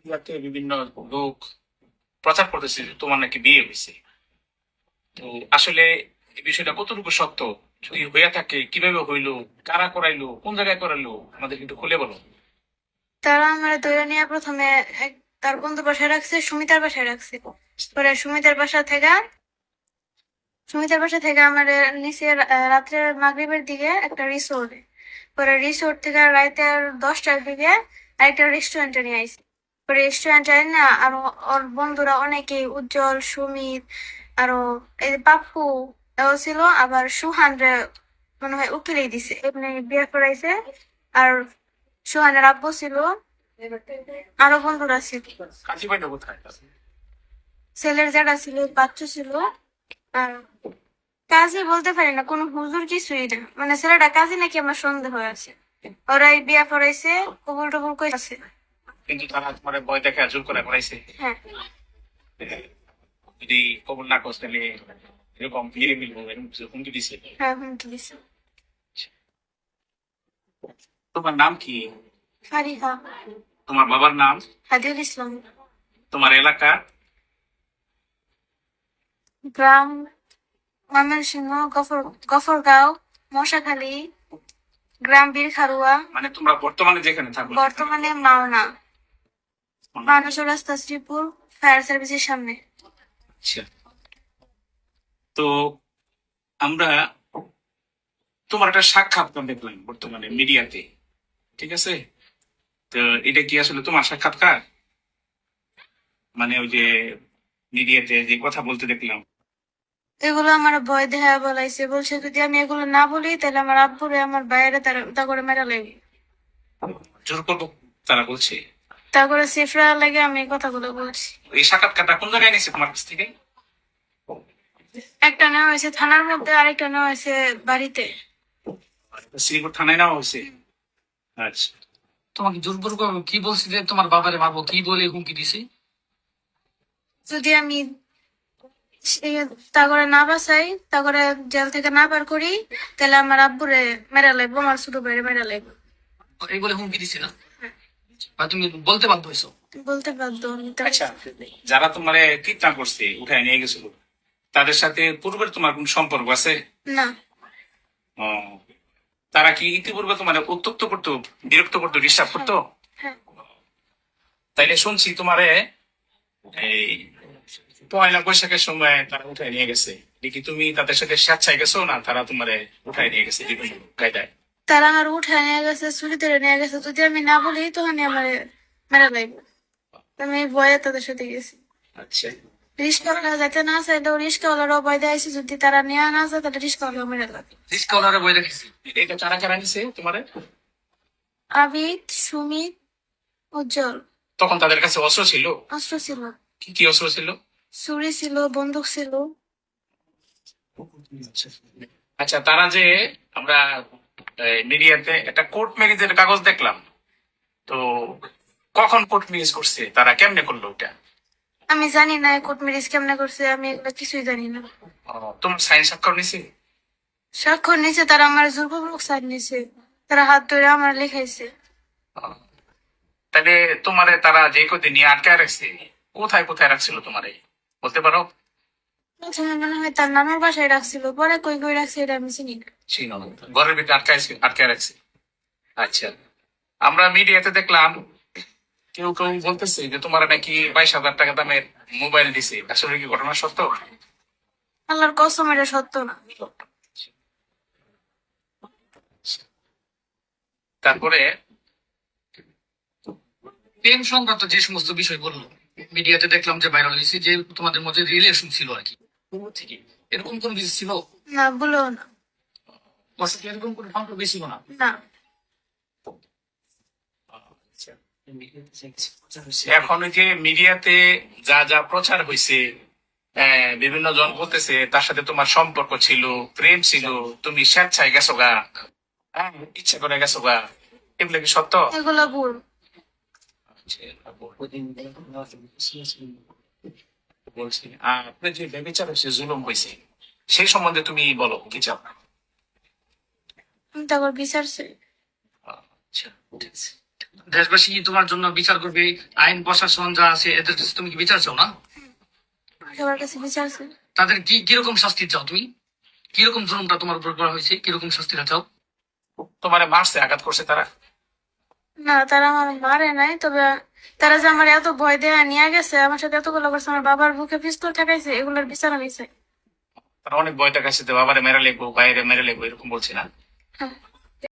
মিডিয়াতে বিভিন্ন লোক প্রচার করতেছে যে তোমার নাকি বিয়ে হয়েছে। তো আসলে এই বিষয়টা কতটুকু সত্য? যদি হইয়া থাকে কিভাবে হইলো, কারা করাইলো, কোন জায়গায় করাইলো, আমাদের একটু খুলে বলো। তারা আমার ধরে নিয়ে প্রথমে তার বন্ধু বাসায় রাখছে, সুমিতার বাসায় রাখছে। পরে সুমিতার বাসা থেকে আমার নিচে রাত্রে মাগরিবের দিকে একটা রিসোর্ট, পরে রিসোর্ট থেকে রাতের 10টার দিকে আরেকটা রেস্টুরেন্টে নিয়ে আইছে। পরে রেস্টুরেন্টে না আরো ওর বন্ধুরা অনেকেই, উজ্জ্বল, সুমিত, আরো এই যে পাপ্পু এও ছিল, আবার সুহান রে মনে হয় উকিলেই দিছে, এমনি বিয়ে করাইছে। আর সুহানের আব্বু ছিল, আরো বন্ধুরা ছিল, কাজী পাইলো কোথায়? ছেলের যারা ছিল, বাচ্চা ছিল। আর কাজী বলতে পারি না, কোনো হুজুর কিছুই না, মানে ছেলেটা কাজী নাকি আমার সন্দেহ আছে। ওরাই বিয়া পড়াইছে, কবুল টবুল কইছে। কিন্তু তারা তোমার ভয় দেখে জোর করে করাইছে। হ্যাঁ, যদি কবুল না করস তাহলে এরকম বিয়ে মিলবো, এরকম কিছু হুমকি দিছে। হ্যাঁ, হুমকি দিছে। তোমার নাম কি? ফারিহা। তোমার বাবার নাম? হাদিউল ইসলাম। তোমার এলাকা? গ্রাম ময়মনসিংহ, গফরগাঁও, মশাখালী, গ্রাম বীরখারুয়া। মানে তোমরা বর্তমানে যেখানে থাকো? বর্তমানে মাওনা, মানসর রাস্তা, শ্রীপুর ফায়ার সার্ভিসের সামনে। আচ্ছা। তো আমরা তোমার একটা সাক্ষাৎকার দেখলাম বর্তমানে মিডিয়াতে, ঠিক আছে? তো এটা কি আসলে তোমার সাক্ষাৎকার? মানে ওই যে মিডিয়াতে যে কথা বলতে দেখলাম। এগুলো আমার ভয় দেখা বলাইছে, বলছে যদি আমি এগুলো না বলি তাহলে আমার আব্বুরে আমার বাইরে তা করে মেরা লাগবে। জোর করবো তারা বলছে? তা করে সেফরা লাগে আমি এই কথাগুলো বলছি। এই সাক্ষাৎকারটা কোন জায়গায় নিয়েছে তোমার কাছ থেকে? একটা নেওয়া হয়েছে থানার মধ্যে, আরেকটা নেওয়া হয়েছে বাড়িতে। শ্রীপুর থানায় নেওয়া হয়েছে। আচ্ছা। তোমাকে জোরপূর্বক কি বলছি যে তোমার বাবারে মারবো, কি বলে হুমকি দিছে? যদি আমি তা করে না বাঁচাই, তা করে জেল থেকে না বার করি, তাহলে আমার আব্বুরে মেরা লাগবো, আমার ছোট ভাইরে মেরা লাগবো। এই বলে হুমকি দিছে না? বা তুমি বলতে বাধ্য হয়েছো? বলতে বাধ্য আমি তো। আচ্ছা, যারা তোমার কিডন্যাপ করছে, উঠায় নিয়ে গেছিল, তাদের সাথে পূর্বের তোমার কোন সম্পর্ক আছে? না। ও, তারা কি ইতিপূর্বে তোমার উত্তক্ত করতো, বিরক্ত করতো, ডিস্টার্ব করতো? হ্যাঁ, তাইলে শুনছি তোমারে এই পয়লা বৈশাখের সময় তারা উঠায় নিয়ে গেছে। দেখি তুমি তাদের সাথে স্বেচ্ছায় গেছো না তারা তোমারে উঠায় নিয়ে গেছে বিভিন্ন কায়দায়? তারা আমার উঠায় নিয়ে গেছে, চুরি ধরে নিয়ে গেছে। যদি আমি না বলি তখন আমার মেরা লাগবে। আমি এই ভয়ে তাদের সাথে গেছি। আচ্ছা। রিস্কাওয়ালা যাতে না চাইলেও রিস্কাওয়ালারও ভয় দেয়াইছে, যদি তারা নিয়ে না যায় তাহলে রিস্কাওয়ালা মেরে লাগবে। রিস্কাওয়ালারে বই রেখেছি। এটা কারা কারা নিছে তোমারে? আবিদ, সুমিত, উজ্জ্বল। তখন তাদের কাছে অস্ত্র ছিল? অস্ত্র ছিল, কি কি অস্ত্র ছিল? ছুরি ছিল, বন্দুক ছিল। আচ্ছা, তারা যে আমরা মিডিয়াতে একটা কোর্ট ম্যারেজের কাগজ দেখলাম, তো কখন কোর্ট ম্যারেজ করছে, তারা কেমনে করলো ওটা? আমি জানি না কোর্ট ম্যারেজ কেমনে করছে, আমি এগুলো কিছুই জানি না। তোমার সাইন স্বাক্ষর নিছে? স্বাক্ষর নিছে, তারা আমার জোরপূর্বক সাইন নিছে, তারা হাত ধরে আমার লেখাইছে। তাহলে তোমারে তারা যে কদিন নিয়ে আটকায় রাখছে, কোথায় কোথায় রাখছিল তোমারে বলতে পারো? প্রথমে মনে হয় তার নানার বাসায় রাখছিল, পরে কই কই রাখছে এটা আমি চিনি না। ছিল না, ঘরের ভিতরে আটকায় রাখছে। আচ্ছা। আমরা মিডিয়াতে দেখলাম কেউ কেউ বলতেছে যে তোমার নাকি 22,000 টাকা দামের মোবাইল দিছে, আসলে কি ঘটনা সত্য? আল্লাহর কসম এটা সত্য না। তারপরে প্রেম সংক্রান্ত যে সমস্ত বিষয় বললো মিডিয়াতে দেখলাম যে ভাইরাল হয়েছে, যে তোমাদের মধ্যে রিলেশন ছিল আর কি, পূর্ব থেকে এরকম কোন কিছু ছিল? না, বলো না। ওর সাথে এরকম কোনো সম্পর্ক ছিল না? না। এখন ওই যে মিডিয়াতে যা যা প্রচার হয়েছে, বিভিন্ন জন বলতেছে তার সাথে তোমার সম্পর্ক ছিল, প্রেম ছিল, তুমি স্বেচ্ছায় গেছো গা, হ্যাঁ, ইচ্ছা করে গেছো গা, এগুলো কি সত্য? এগুলো ভুল। বলছি আপনার যে ব্যবচার হয়েছে, জুলুম হয়েছে, সেই সম্বন্ধে তুমি বলো কি চাও? আমি তারপর বিচারছে। আচ্ছা, ঠিক আছে। দেশবাসী তোমার জন্য বিচার করবে, আইন প্রশাসন যা আছে এদের কাছে তুমি কি বিচার চাও না? সবার কাছে বিচারছে। তাদের কি কিরকম শাস্তি চাও তুমি? কিরকম জুলুমটা তোমার উপর করা হয়েছে, কিরকম শাস্তিটা চাও? তোমারে মারছে, আঘাত করছে তারা? না, তারা আমার মারে নাই, তবে তারা যে আমার এত ভয় দেয়া নিয়ে গেছে, আমার সাথে এতগুলো করছে, আমার বাবার বুকে পিস্তল ঠেকাইছে, এগুলোর বিচার আমি চাই। তারা অনেক ভয় দেখাচ্ছে, বাবারে মেরে লেগবো, বাইরে মেরে লেগবো, এরকম বলছে না? হ্যাঁ।